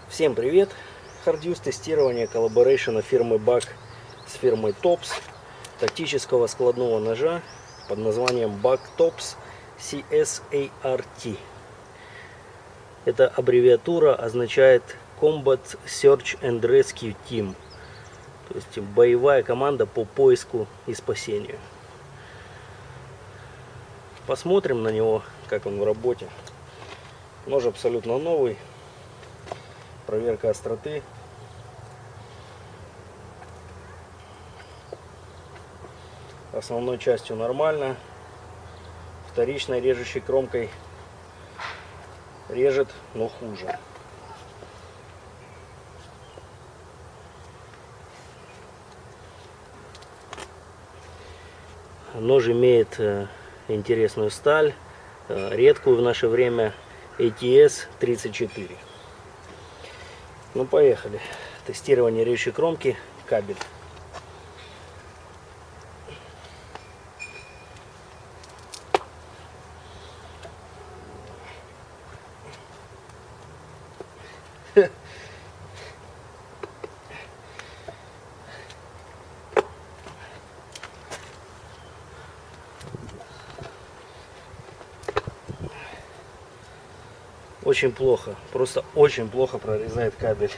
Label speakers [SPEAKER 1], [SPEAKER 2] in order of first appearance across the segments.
[SPEAKER 1] Всем привет! Harduse тестирование коллаборейшена фирмы BAK с фирмой TOPS тактического складного ножа под названием BAK TOPS CSART. Эта аббревиатура означает Combat Search and Rescue Team, то есть боевая команда по поиску и спасению. Посмотрим на него, как он в работе. Нож абсолютно новый. Проверка остроты. Основной частью нормально. Вторичной режущей кромкой режет, но хуже. Нож имеет интересную сталь, редкую в наше время ATS 34. Ну, поехали. Тестирование режущей кромки, кабель. Очень плохо, просто очень плохо прорезает кабель.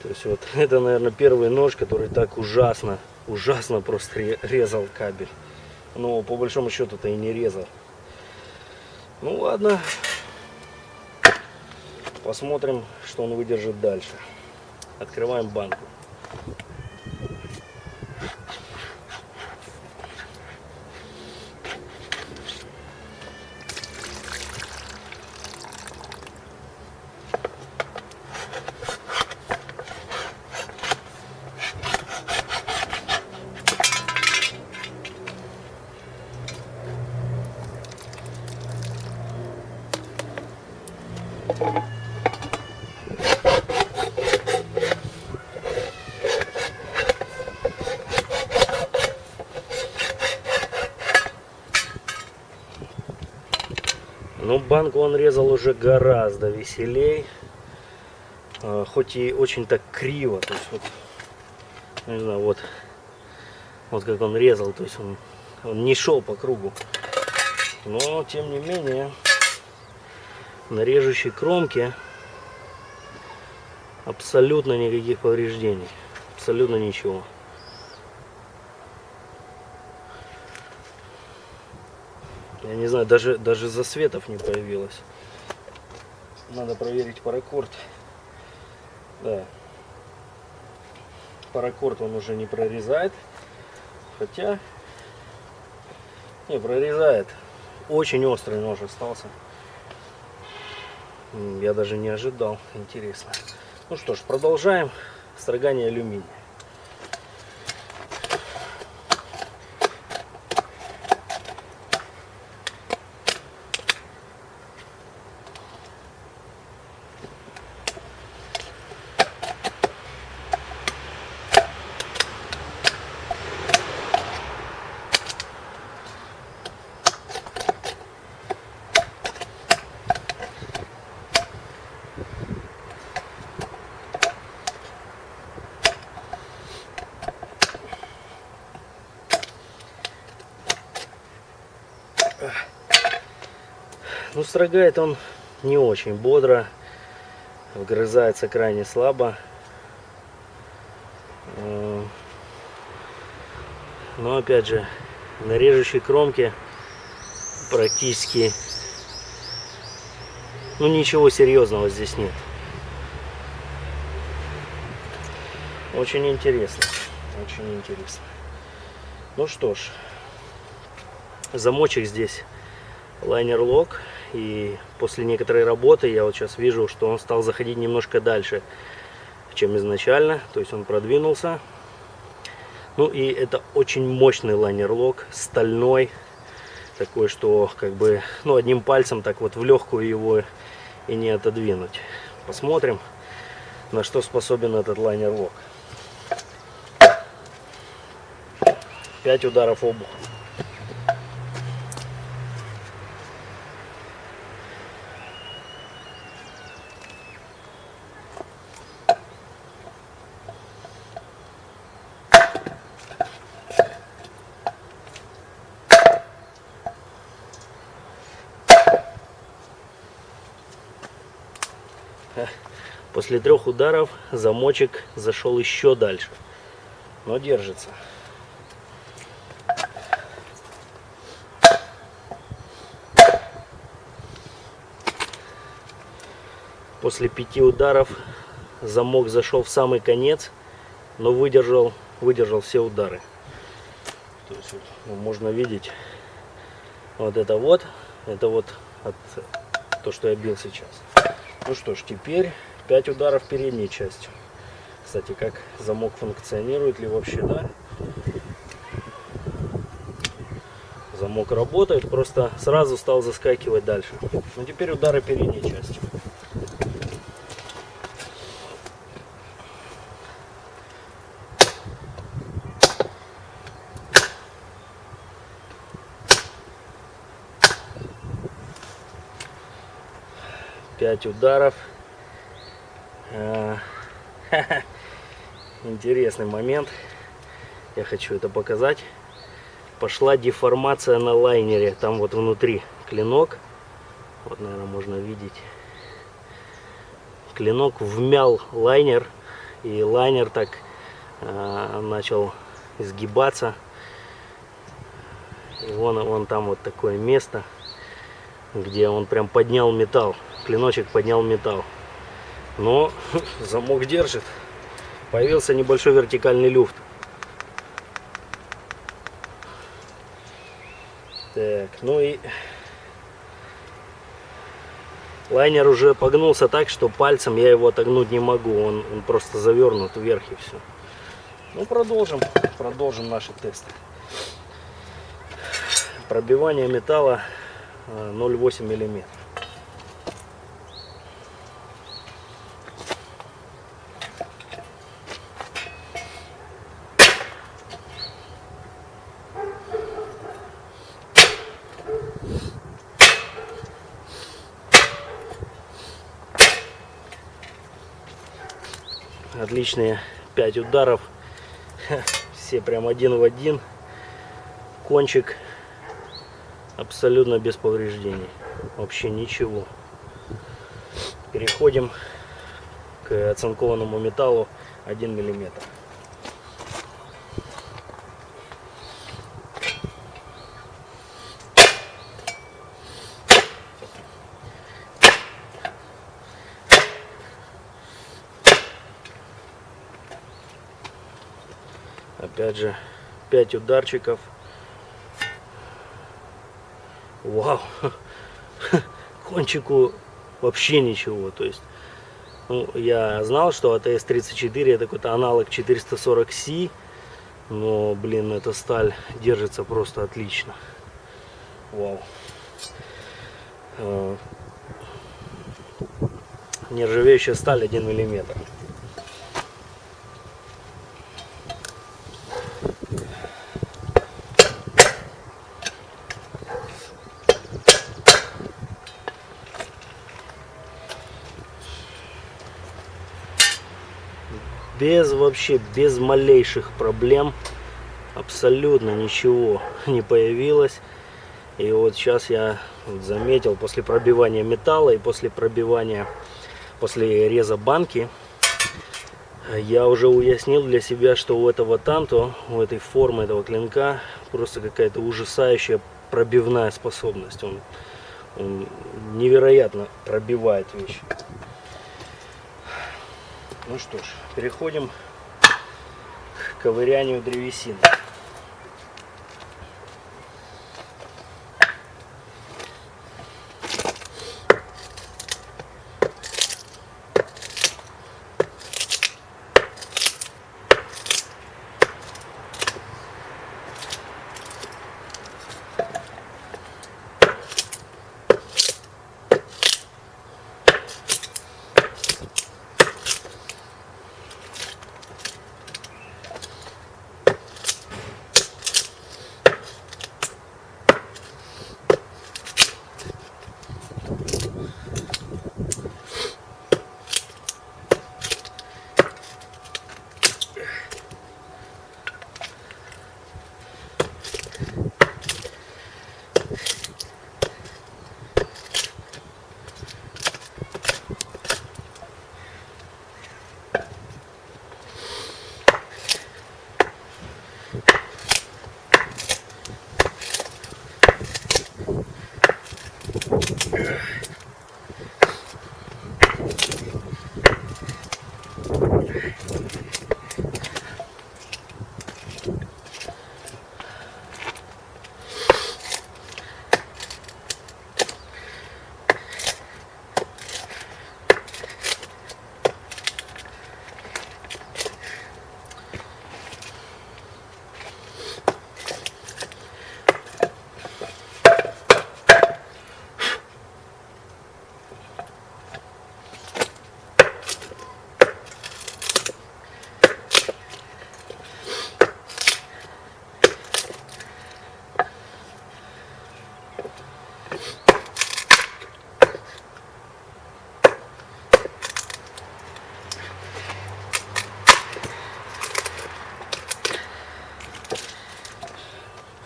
[SPEAKER 1] То есть вот это, наверное, первый нож, который так ужасно просто резал кабель. Но по большому счету-то и не резал. Ну ладно, посмотрим, что он выдержит дальше. Открываем банку. Ну, банку он резал уже гораздо веселей, хоть и очень так криво, то есть вот, не знаю, вот как он резал, то есть он не шел по кругу, но тем не менее на режущей кромке абсолютно никаких повреждений, абсолютно ничего. Я не знаю, даже засветов не появилось. Надо проверить паракорд. Да. Паракорд он уже не прорезает. Хотя... Не, прорезает. Очень острый нож остался. Я даже не ожидал. Интересно. Ну что ж, продолжаем строгание алюминия. Ну, строгает он не очень бодро, вгрызается крайне слабо. Но опять же, на режущей кромке практически, ну, ничего серьезного здесь нет. Очень интересно, очень интересно. Ну что ж, замочек здесь лайнер лок, и после некоторой работы я вот сейчас вижу, что он стал заходить немножко дальше, чем изначально, то есть он продвинулся. Ну и это очень мощный лайнер лок, стальной, такой, что как бы, ну, одним пальцем так вот в легкую его и не отодвинуть. Посмотрим, на что способен этот лайнер лок. 5 ударов обухом. После 3 ударов замочек зашел еще дальше, но держится. После 5 ударов замок зашел в самый конец, но выдержал все удары. То есть, можно видеть, это вот от то, что я бил сейчас. Ну что ж, теперь 5 ударов передней частью. Кстати, как замок функционирует ли вообще, да? Замок работает, просто сразу стал заскакивать дальше. Ну теперь удары передней частью. Пять ударов. Интересный момент. Я хочу это показать. Пошла деформация на лайнере. Там вот внутри клинок. Вот, наверное, можно видеть. Клинок вмял лайнер. И лайнер так начал изгибаться. И вон там вот такое место, где он прям поднял металл. Клиночек поднял металл. Но замок держит. Появился небольшой вертикальный люфт. Так, ну и лайнер уже погнулся так, что пальцем я его отогнуть не могу. Он просто завернут вверх и все. Ну продолжим наши тесты. Пробивание металла 0,8 мм. Отличные 5 ударов. Все прям один в один. Кончик абсолютно без повреждений. Вообще ничего. Переходим к оцинкованному металлу 1 мм. Опять же 5 ударчиков. Вау, кончику вообще ничего. То есть, ну, я знал, что АТС-34 это какой-то аналог 440C, но, блин, эта сталь держится просто отлично. Вау. Нержавеющая сталь 1 мм. Без малейших проблем, абсолютно ничего не появилось. И вот сейчас я заметил, после пробивания металла и после реза банки, я уже уяснил для себя, что у этого танто, у этой формы, этого клинка просто какая-то ужасающая пробивная способность. Он невероятно пробивает вещи. Ну что ж, переходим к ковырянию древесины.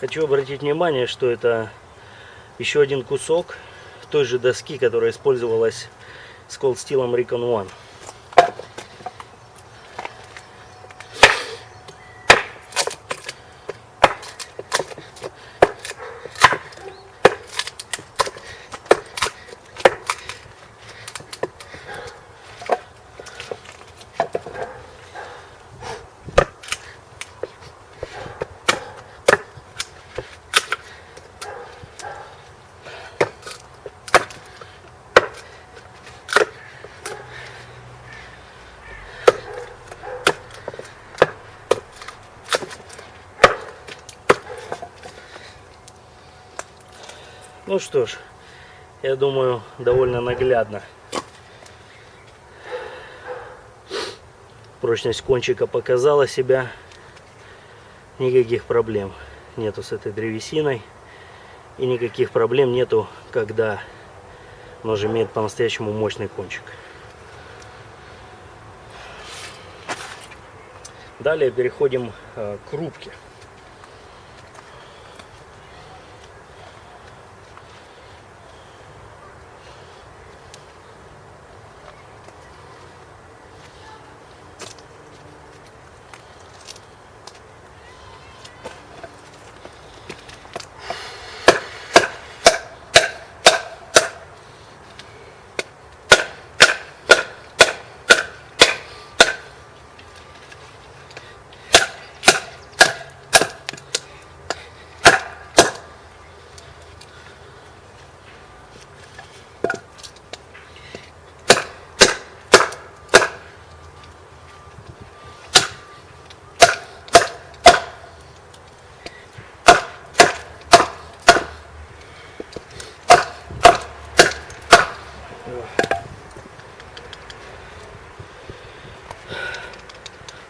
[SPEAKER 1] Хочу обратить внимание, что это еще один кусок той же доски, которая использовалась с Cold Steel Recon One. Ну что ж, я думаю, довольно наглядно. Прочность кончика показала себя. Никаких проблем нету с этой древесиной. И никаких проблем нету, когда нож имеет по-настоящему мощный кончик. Далее переходим к рубке.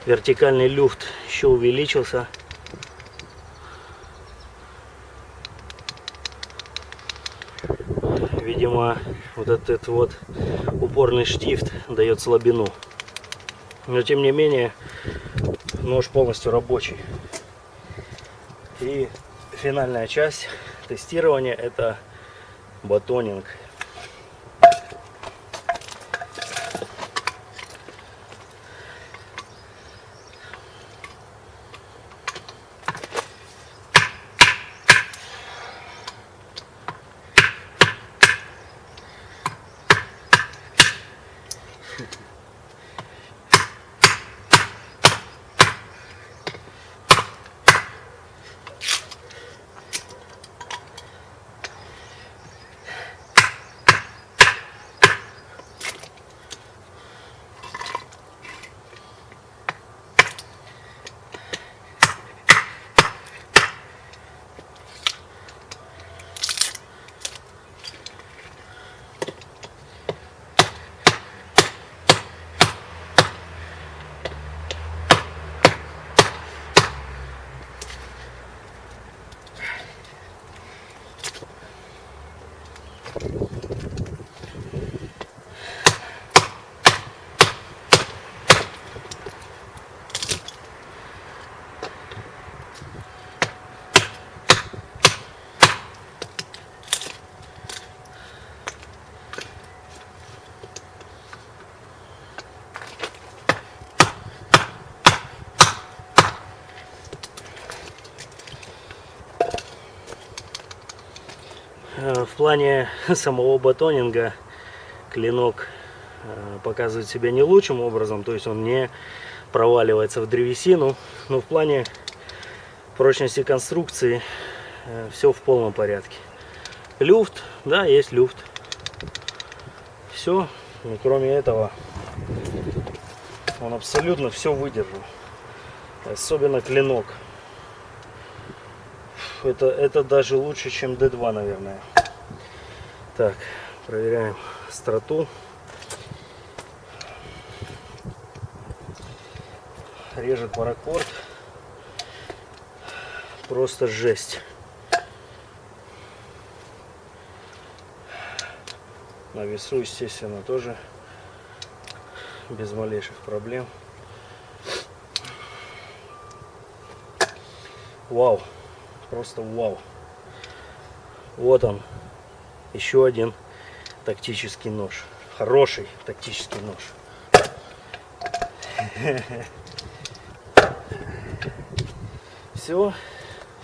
[SPEAKER 1] Вертикальный люфт еще увеличился. Видимо, вот этот вот упорный штифт дает слабину. Но тем не менее, нож полностью рабочий. И финальная часть тестирования — это батонинг. В плане самого батонинга клинок показывает себя не лучшим образом, то есть он не проваливается в древесину, но в плане прочности конструкции все в полном порядке. Люфт, да, есть люфт. Все, и кроме этого он абсолютно все выдержал. Особенно клинок. Это даже лучше, чем D2, наверное. Так, проверяем остроту. Режет паракорд. Просто жесть. На весу, естественно, тоже без малейших проблем. Вау, просто вау. Вот он, еще один тактический нож. Хороший тактический нож. Все,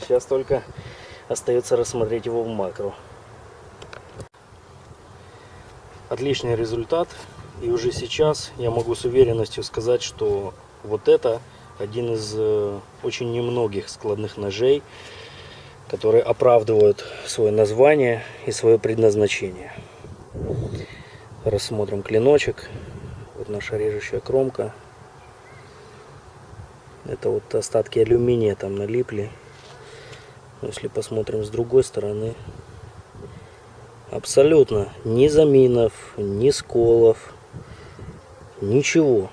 [SPEAKER 1] сейчас только остается рассмотреть его в макро. Отличный результат, и уже сейчас я могу с уверенностью сказать, что вот это один из очень немногих складных ножей, которые оправдывают свое название и свое предназначение. Рассмотрим клиночек. Вот наша режущая кромка. Это вот остатки алюминия там налипли. Если посмотрим с другой стороны, абсолютно ни заминов, ни сколов, ничего.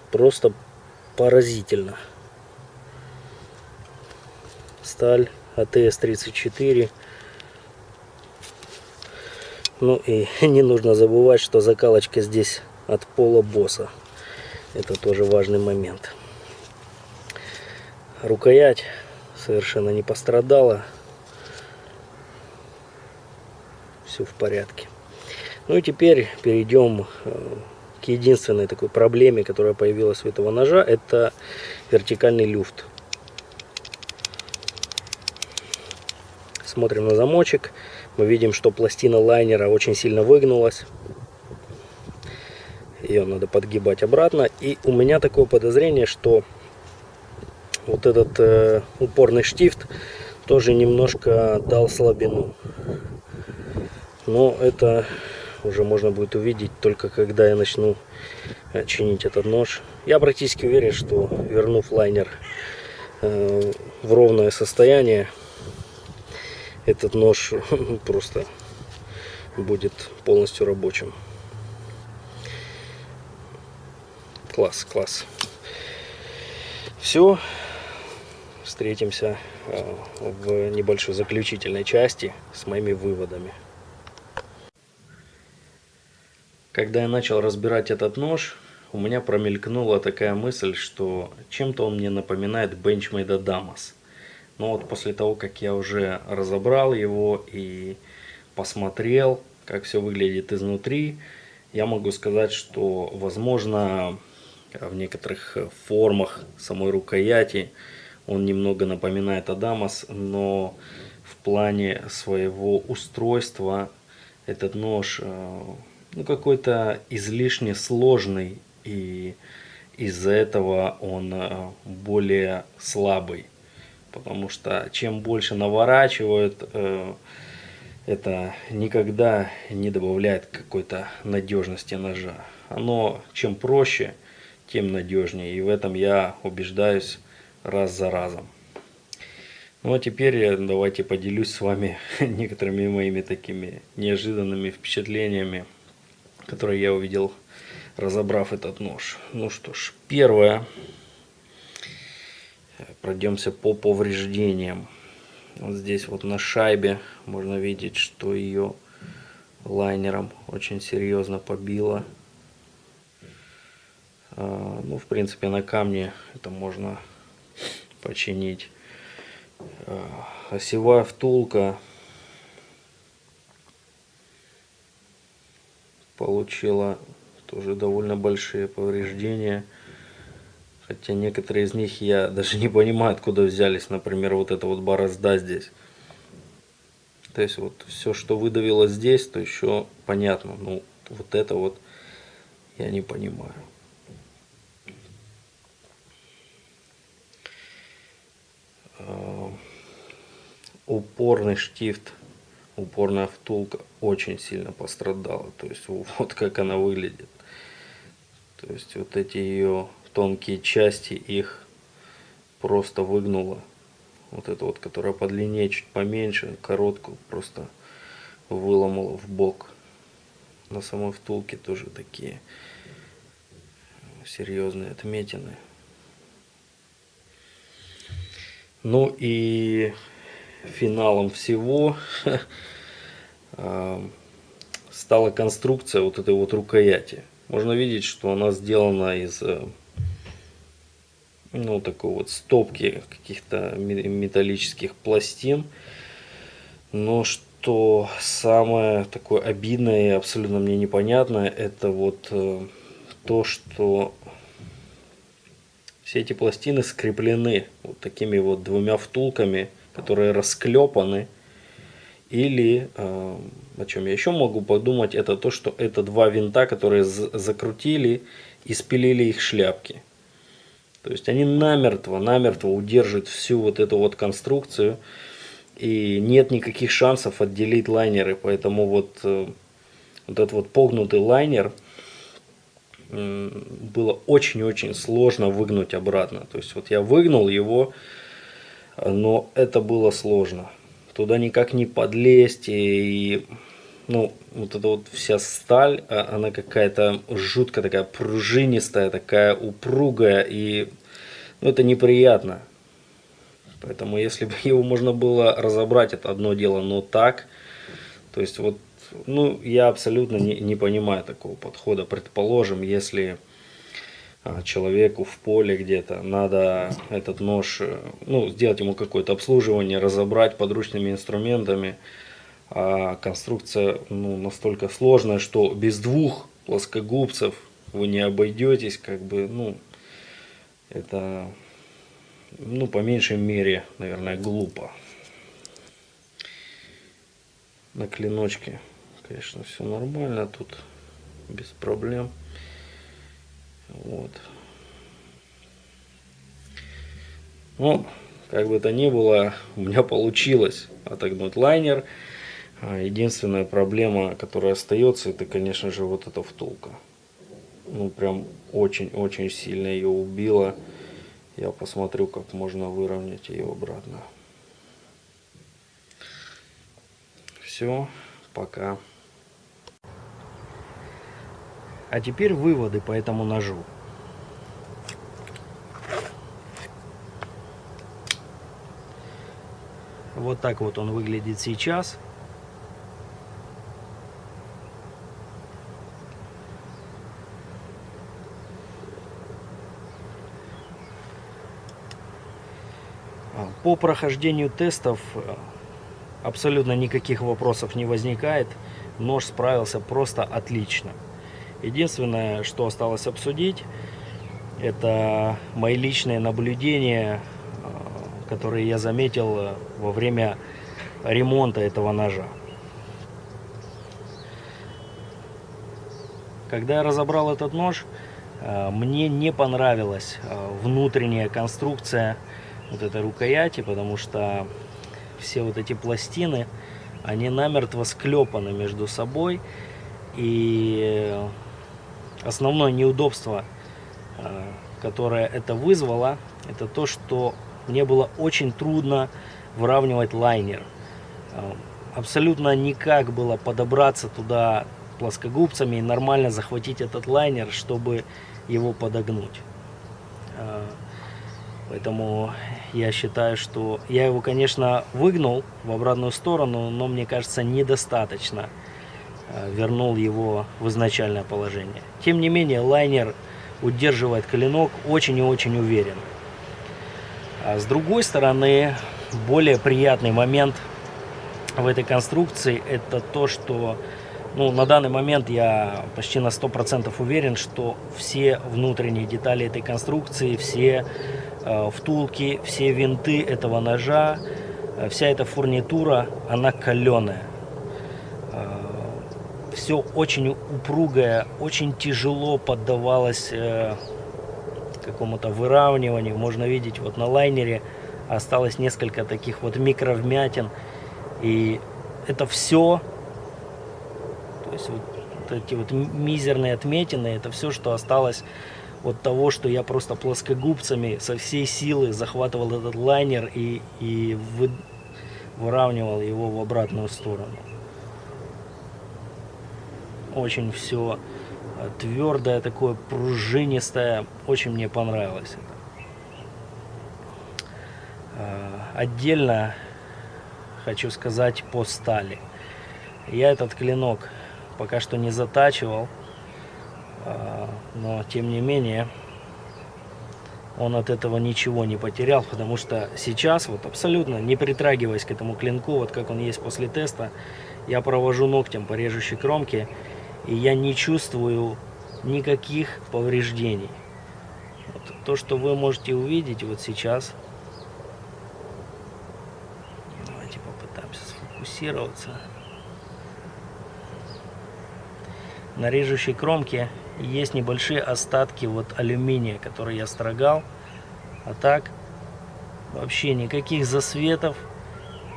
[SPEAKER 1] Просто поразительно. Сталь АТС-34. Ну и не нужно забывать, что закалочка здесь от пола босса. Это тоже важный момент. Рукоять совершенно не пострадала. Все в порядке. Ну и теперь перейдем к единственной такой проблеме, которая появилась у этого ножа. Это вертикальный люфт. Смотрим на замочек. Мы видим, что пластина лайнера очень сильно выгнулась. Ее надо подгибать обратно. И у меня такое подозрение, что вот этот упорный штифт тоже немножко дал слабину. Но это уже можно будет увидеть только когда я начну чинить этот нож. Я практически уверен, что вернув лайнер в ровное состояние, этот нож просто будет полностью рабочим. Класс, класс. Все. Встретимся в небольшой заключительной части с моими выводами. Когда я начал разбирать этот нож, у меня промелькнула такая мысль, что чем-то он мне напоминает Benchmade Damas. Но вот после того, как я уже разобрал его и посмотрел, как все выглядит изнутри, я могу сказать, что, возможно, в некоторых формах самой рукояти он немного напоминает Адамас, но в плане своего устройства этот нож какой-то излишне сложный, и из-за этого он более слабый. Потому что чем больше наворачивают, это никогда не добавляет какой-то надежности ножа. Оно чем проще, тем надежнее. И в этом я убеждаюсь раз за разом. Ну а теперь давайте поделюсь с вами некоторыми моими такими неожиданными впечатлениями, которые я увидел, разобрав этот нож. Ну что ж, первое. Пройдемся по повреждениям. Вот здесь вот на шайбе можно видеть, что ее лайнером очень серьезно побило. Ну, в принципе, на камне это можно починить. Осевая втулка получила тоже довольно большие повреждения. Хотя некоторые из них я даже не понимаю, откуда взялись. Например, вот эта вот борозда здесь. То есть вот все, что выдавило здесь, то еще понятно. Ну, вот это вот я не понимаю. Упорный штифт, упорная втулка очень сильно пострадала. То есть вот как она выглядит. То есть вот эти ее тонкие части, их просто выгнуло. Вот это вот, которая подлиннее, чуть поменьше, короткую, просто выломала в бок. На самой втулке тоже такие серьезные отметины. Ну и финалом всего стала конструкция вот этой вот рукояти. Можно видеть, что она сделана из такой вот стопки каких-то металлических пластин. Но что самое такое обидное и абсолютно мне непонятное, это вот то, что все эти пластины скреплены вот такими вот двумя втулками, которые расклепаны. Или, о чем я еще могу подумать, это то, что это два винта, которые закрутили и спилили их шляпки. То есть они намертво удерживают всю вот эту вот конструкцию. И нет никаких шансов отделить лайнеры. Поэтому вот этот вот погнутый лайнер было очень-очень сложно выгнуть обратно. То есть вот я выгнул его, но это было сложно. Туда никак не подлезть, и вот эта вот вся сталь, она какая-то жутко такая пружинистая, такая упругая, и это неприятно. Поэтому если бы его можно было разобрать, это одно дело, но так, то есть вот, я абсолютно не понимаю такого подхода. Предположим, если человеку в поле где-то надо этот нож, сделать ему какое-то обслуживание, разобрать подручными инструментами, а конструкция настолько сложная, что без двух плоскогубцев вы не обойдетесь, это по меньшей мере, наверное, глупо. На клиночке, конечно, все нормально, тут без проблем. Вот. Как бы то ни было, у меня получилось отогнуть лайнер. Единственная проблема, которая остается, это, конечно же, вот эта втулка. Прям очень-очень сильно ее убило. Я посмотрю, как можно выровнять ее обратно. Все, пока. А теперь выводы по этому ножу. Вот так вот он выглядит сейчас. По прохождению тестов абсолютно никаких вопросов не возникает. Нож справился просто отлично. Единственное, что осталось обсудить, это мои личные наблюдения, которые я заметил во время ремонта этого ножа. Когда я разобрал этот нож, мне не понравилась внутренняя конструкция вот этой рукояти, потому что все вот эти пластины, они намертво склепаны между собой, и основное неудобство, которое это вызвало, это то, что мне было очень трудно выравнивать лайнер. Абсолютно никак было подобраться туда плоскогубцами и нормально захватить этот лайнер, чтобы его подогнуть. Поэтому я считаю, что я его, конечно, выгнул в обратную сторону, но мне кажется, недостаточно вернул его в изначальное положение. Тем не менее, лайнер удерживает клинок очень и очень уверенно. А с другой стороны, более приятный момент в этой конструкции — это то, что Ну, на данный момент я почти на 100% уверен, что все внутренние детали этой конструкции, все втулки, все винты этого ножа, вся эта фурнитура, она каленая. Все очень упругое, очень тяжело поддавалось какому-то выравниванию. Можно видеть, вот на лайнере осталось несколько таких вот микровмятин. И это все, то есть вот эти вот мизерные отметины, это все, что осталось от того, что я просто плоскогубцами со всей силы захватывал этот лайнер и выравнивал его в обратную сторону. Очень все твердое, такое пружинистое, очень мне понравилось это. Отдельно хочу сказать по стали. Я этот клинок пока что не затачивал, но тем не менее он от этого ничего не потерял, потому что сейчас вот абсолютно не притрагиваясь к этому клинку, вот как он есть после теста, я провожу ногтем по режущей кромке, и я не чувствую никаких повреждений. Вот то, что вы можете увидеть вот сейчас. Давайте попытаемся сфокусироваться. На режущей кромке есть небольшие остатки вот алюминия, который я строгал. А так вообще никаких засветов,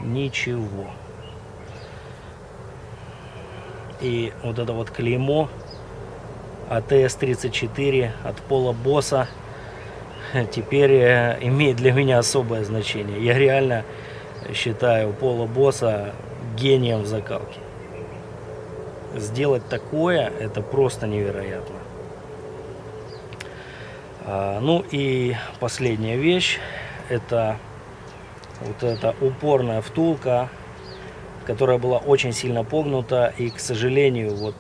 [SPEAKER 1] ничего. И вот это вот клеймо АТС-34 от Пола Босса теперь имеет для меня особое значение. Я реально считаю Пола Босса гением в закалке. Сделать такое, это просто невероятно. Ну и последняя вещь, это вот эта упорная втулка, которая была очень сильно погнута, и, к сожалению, вот,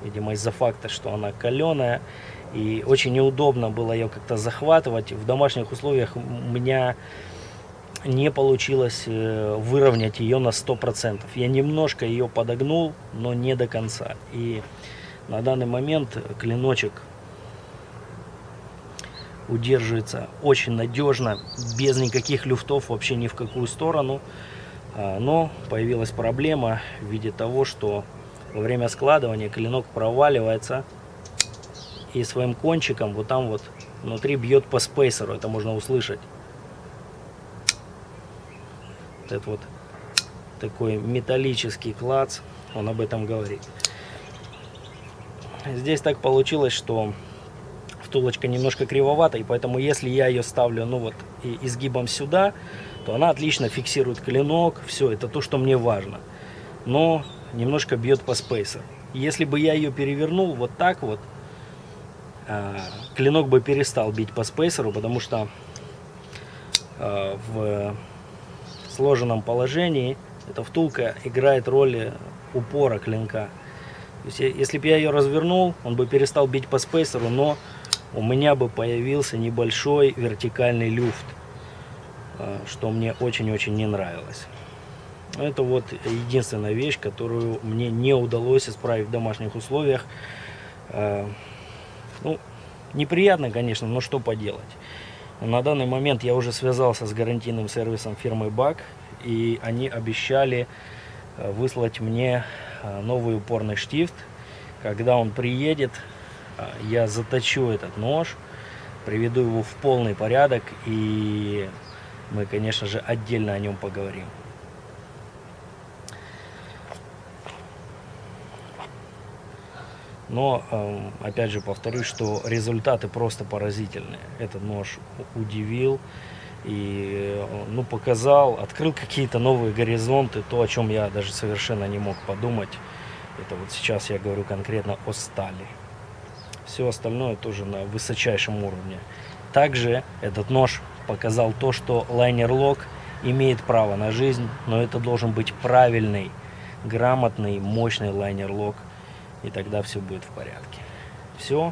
[SPEAKER 1] видимо, из-за факта, что она каленая, и очень неудобно было ее как-то захватывать, в домашних условиях у меня не получилось выровнять ее на 100%. Я немножко ее подогнул, но не до конца. И на данный момент клиночек удерживается очень надежно, без никаких люфтов вообще ни в какую сторону. Но появилась проблема в виде того, что во время складывания клинок проваливается и своим кончиком вот там вот внутри бьет по спейсеру. Это можно услышать. Вот это вот такой металлический клац, он об этом говорит. Здесь так получилось, что втулочка немножко кривовата, и поэтому если я ее ставлю, ну вот, изгибом сюда, то она отлично фиксирует клинок. Все, это то, что мне важно. Но немножко бьет по спейсеру. Если бы я ее перевернул вот так вот, клинок бы перестал бить по спейсеру, потому что в сложенном положении эта втулка играет роль упора клинка. То есть, если бы я ее развернул, он бы перестал бить по спейсеру, но у меня бы появился небольшой вертикальный люфт, что мне очень-очень не нравилось. Это вот единственная вещь, которую мне не удалось исправить в домашних условиях. Ну, неприятно, конечно, но что поделать. На данный момент я уже связался с гарантийным сервисом фирмы БАК, и они обещали выслать мне новый упорный штифт. Когда он приедет, я заточу этот нож, приведу его в полный порядок, и мы, конечно же, отдельно о нем поговорим. Но, опять же, повторюсь, что результаты просто поразительные. Этот нож удивил и, ну, показал, открыл какие-то новые горизонты, то, о чем я даже совершенно не мог подумать. Это вот сейчас я говорю конкретно о стали. Все остальное тоже на высочайшем уровне. Также этот нож показал то, что лайнер-лок имеет право на жизнь, но это должен быть правильный, грамотный, мощный лайнер-лок, и тогда все будет в порядке. Все.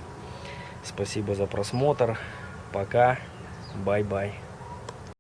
[SPEAKER 1] Спасибо за просмотр. Пока. Бай-бай.